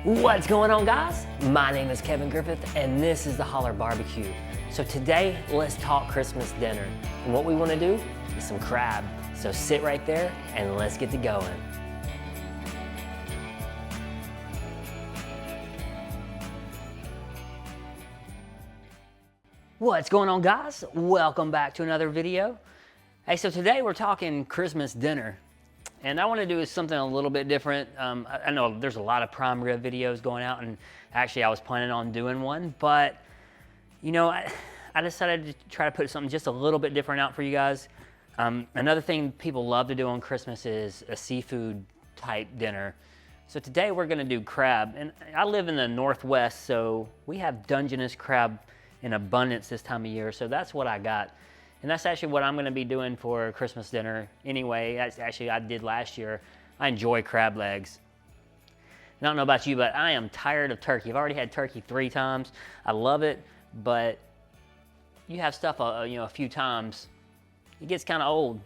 What's going on, guys? My name is Kevin Griffith and this is the Holler Barbecue. So today, let's talk Christmas dinner. And what we want to do is some crab. So sit right there and let's get to going. What's going on, guys? Welcome back to another video. Hey, so today we're talking Christmas dinner. And I want to do something a little bit different. I know there's a lot of prime rib videos going out, and actually I was planning on doing one, but you know, I decided to try to put something just a little bit different out for you guys. Another thing people love to do on Christmas is a seafood type dinner. So today we're gonna do crab, and I live in the Northwest, so we have Dungeness crab in abundance this time of year, so that's what I got. And that's actually what I'm gonna be doing for Christmas dinner anyway. That's actually I did last year. I enjoy crab legs. And I don't know about you, but I am tired of turkey. I've already had turkey 3 times. I love it, but you have stuff a few times, it gets kind of old.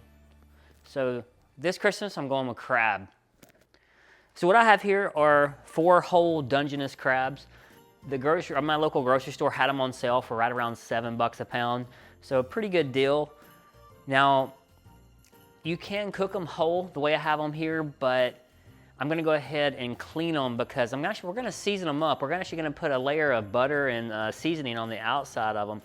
So this Christmas, I'm going with crab. So what I have here are 4 whole Dungeness crabs. My local grocery store had them on sale for right around $7 a pound. So a pretty good deal. Now, you can cook them whole the way I have them here, but I'm gonna go ahead and clean them because we're gonna season them up. We're actually gonna put a layer of butter and seasoning on the outside of them.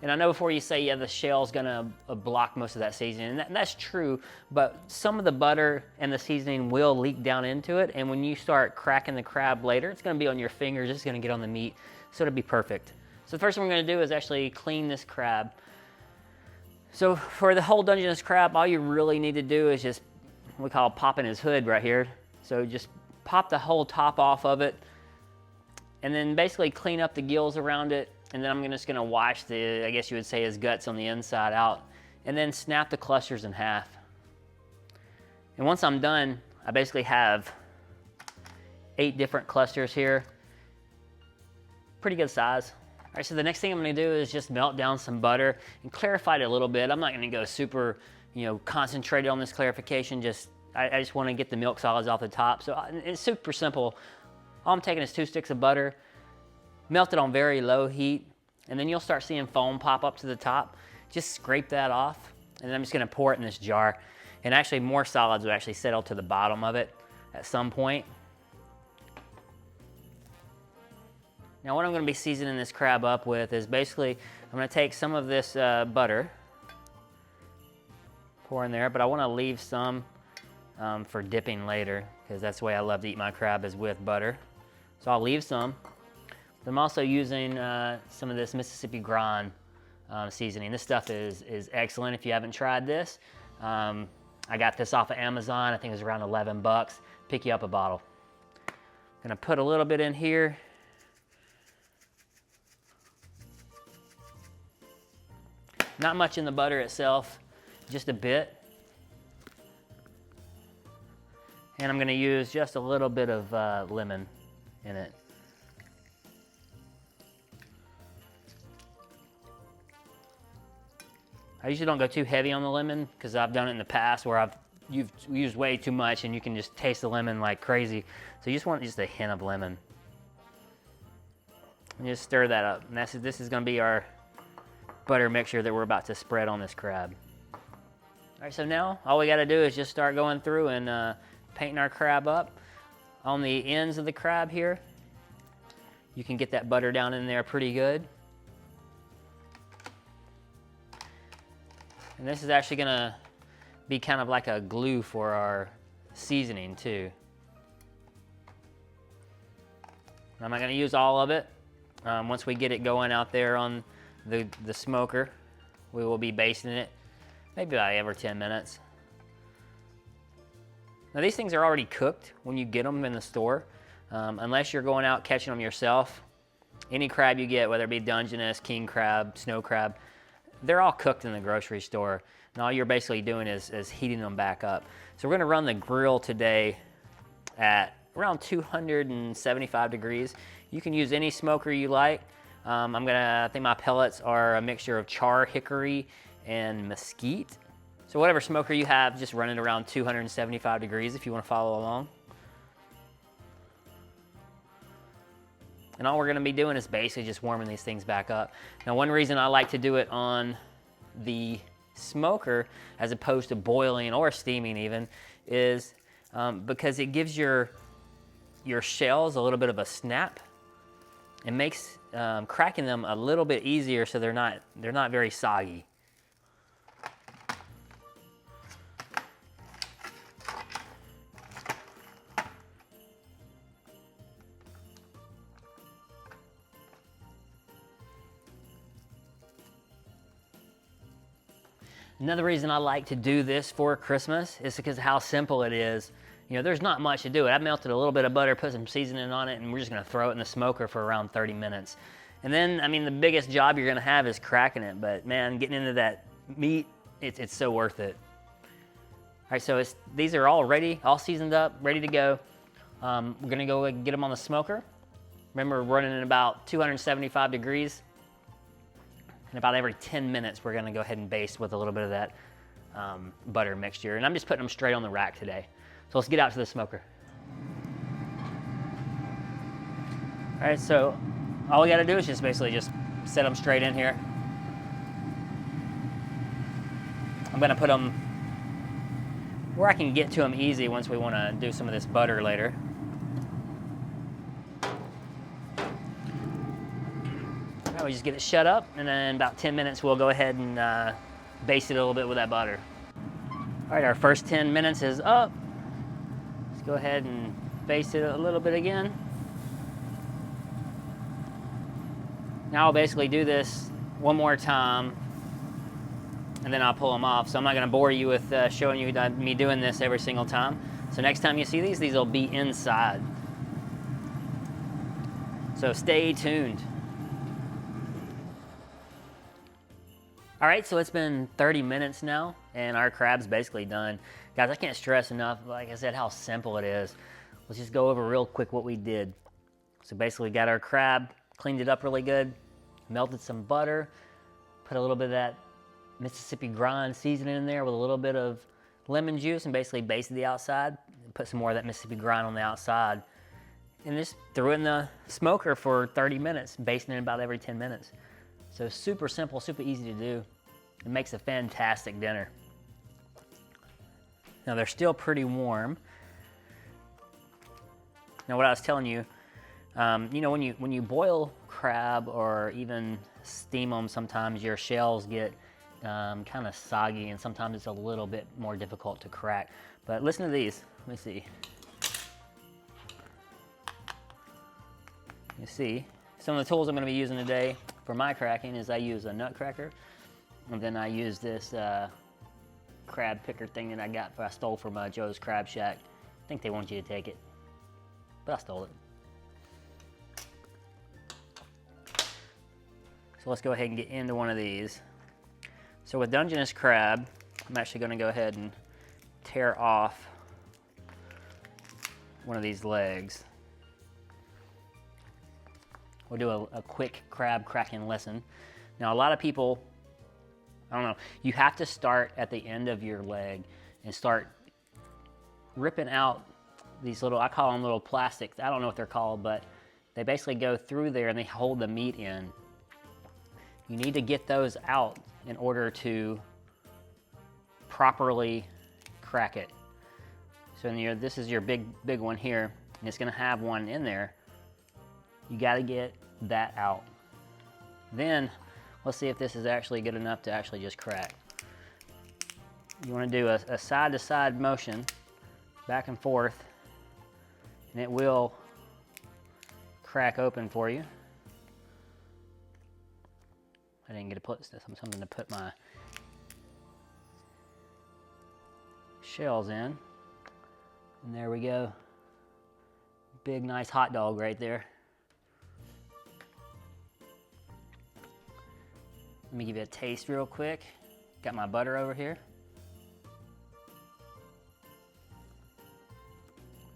And I know before you say, yeah, the shell's gonna block most of that seasoning, and that's true, but some of the butter and the seasoning will leak down into it, and when you start cracking the crab later, it's gonna be on your fingers, it's gonna get on the meat, so it'll be perfect. So the first thing we're gonna do is actually clean this crab. So for the whole Dungeness crab, all you really need to do is just, we call popping his hood right here. So just pop the whole top off of it, and then basically clean up the gills around it, and then I'm just gonna wash I guess you would say his guts on the inside out, and then snap the clusters in half. And once I'm done, I basically have 8 different clusters here. Pretty good size. All right, so the next thing I'm gonna do is just melt down some butter and clarify it a little bit. I'm not gonna go super, concentrated on this clarification. I just wanna get the milk solids off the top. So it's super simple. All I'm taking is 2 sticks of butter, melt it on very low heat, and then you'll start seeing foam pop up to the top. Just scrape that off, and then I'm just gonna pour it in this jar. And actually more solids will actually settle to the bottom of it at some point. Now what I'm gonna be seasoning this crab up with is basically, I'm gonna take some of this butter, pour in there, but I wanna leave some for dipping later, because that's the way I love to eat my crab is with butter. So I'll leave some. I'm also using some of this Mississippi Grande seasoning. This stuff is excellent if you haven't tried this. I got this off of Amazon. I think it was around 11 bucks. Pick you up a bottle. I'm gonna put a little bit in here. Not much in the butter itself, just a bit. And I'm gonna use just a little bit of lemon in it. I usually don't go too heavy on the lemon because I've done it in the past where you've used way too much and you can just taste the lemon like crazy. So you just want just a hint of lemon. And just stir that up. And this is gonna be our butter mixture that we're about to spread on this crab. All right, so now all we gotta do is just start going through and painting our crab up. On the ends of the crab here, you can get that butter down in there pretty good. And this is actually gonna be kind of like a glue for our seasoning too. I'm not gonna use all of it. Once we get it going out there on the smoker, we will be basting it maybe about every 10 minutes. Now these things are already cooked when you get them in the store, unless you're going out catching them yourself. Any crab you get, whether it be Dungeness, king crab, snow crab, they're all cooked in the grocery store. And all you're basically doing is heating them back up. So we're gonna run the grill today at around 275 degrees. You can use any smoker you like. I think my pellets are a mixture of char, hickory, and mesquite. So whatever smoker you have, just run it around 275 degrees if you want to follow along. And all we're gonna be doing is basically just warming these things back up. Now, one reason I like to do it on the smoker as opposed to boiling or steaming even is because it gives your shells a little bit of a snap. It makes cracking them a little bit easier so they're not very soggy. Another reason I like to do this for Christmas is because of how simple it is. You know, there's not much to do it. I melted a little bit of butter, put some seasoning on it, and we're just gonna throw it in the smoker for around 30 minutes. And then, I mean, the biggest job you're gonna have is cracking it, but man, getting into that meat, it's so worth it. All right, so these are all ready, all seasoned up, ready to go. We're gonna go get them on the smoker. Remember, we're running at about 275 degrees. And about every 10 minutes, we're gonna go ahead and baste with a little bit of that butter mixture. And I'm just putting them straight on the rack today. So let's get out to the smoker. All right, so all we gotta do is just basically just set them straight in here. I'm gonna put them where I can get to them easy once we wanna do some of this butter later. We just get it shut up, and then in about 10 minutes, we'll go ahead and baste it a little bit with that butter. All right, our first 10 minutes is up. Let's go ahead and baste it a little bit again. Now I'll basically do this one more time, and then I'll pull them off. So I'm not gonna bore you with showing you me doing this every single time. So next time you see these will be inside. So stay tuned. All right, so it's been 30 minutes now, and our crab's basically done. Guys, I can't stress enough, like I said, how simple it is. Let's just go over real quick what we did. So basically, we got our crab, cleaned it up really good, melted some butter, put a little bit of that Mississippi Grande seasoning in there with a little bit of lemon juice, and basically basted the outside, put some more of that Mississippi Grande on the outside, and just threw it in the smoker for 30 minutes, basting it about every 10 minutes. So super simple, super easy to do. It makes a fantastic dinner. Now they're still pretty warm. Now what I was telling you, you know, when you boil crab or even steam them, sometimes your shells get kind of soggy, and sometimes it's a little bit more difficult to crack. But listen to these. Let me see. You see, some of the tools I'm going to be using today for my cracking is I use a nut cracker, and then I use this crab picker thing that I stole from Joe's Crab Shack. I think they want you to take it, but I stole it. So let's go ahead and get into one of these. So with Dungeness crab, I'm actually going to go ahead and tear off one of these legs. We'll do a quick crab cracking lesson. Now, a lot of people, I don't know, you have to start at the end of your leg and start ripping out these little, I call them little plastics. I don't know what they're called, but they basically go through there and they hold the meat in. You need to get those out in order to properly crack it. So this is your big one here, and it's gonna have one in there. You gotta get that out. Then, let's see if this is actually good enough to actually just crack. You wanna do a side-to-side motion, back and forth, and it will crack open for you. I didn't get to put something to put my shells in. And there we go. Big, nice hot dog right there. Let me give you a taste real quick. Got my butter over here.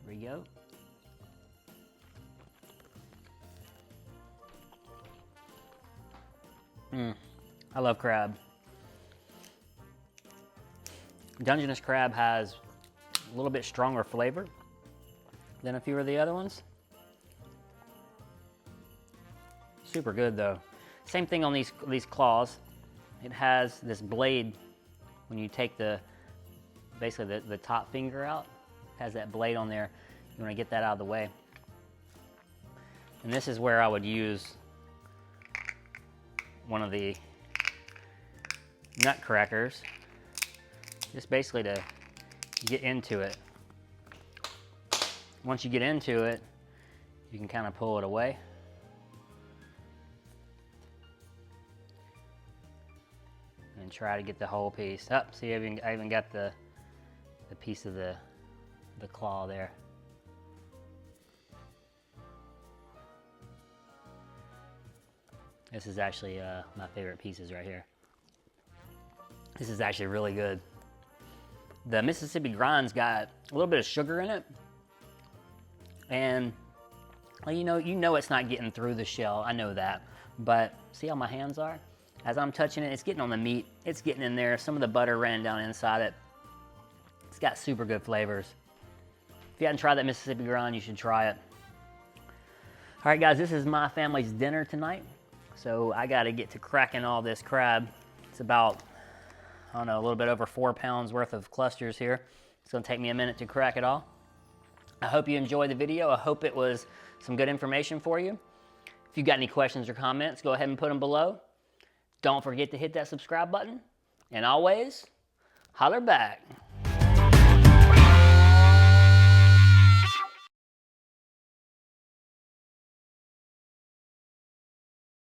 There we go. I love crab. Dungeness crab has a little bit stronger flavor than a few of the other ones. super good though. Same thing on these claws. It has this blade. When you take basically the top finger out, it has that blade on there. You want to get that out of the way. And this is where I would use one of the nut crackers, just basically to get into it. Once you get into it, you can kind of pull it away. And try to get the whole piece up. See, I even got the piece of the claw there. This is actually my favorite pieces right here. This is actually really good. The Mississippi Grinde's got a little bit of sugar in it. And well, you know it's not getting through the shell, I know that. But see how my hands are? As I'm touching it, it's getting on the meat. It's getting in there. Some of the butter ran down inside it. It's got super good flavors. If you haven't tried that Mississippi Grinde, you should try it. All right, guys, this is my family's dinner tonight. So I got to get to cracking all this crab. It's about, I don't know, a little bit over 4 pounds worth of clusters here. It's going to take me a minute to crack it all. I hope you enjoyed the video. I hope it was some good information for you. If you've got any questions or comments, go ahead and put them below. Don't forget to hit that subscribe button. And always, holler back.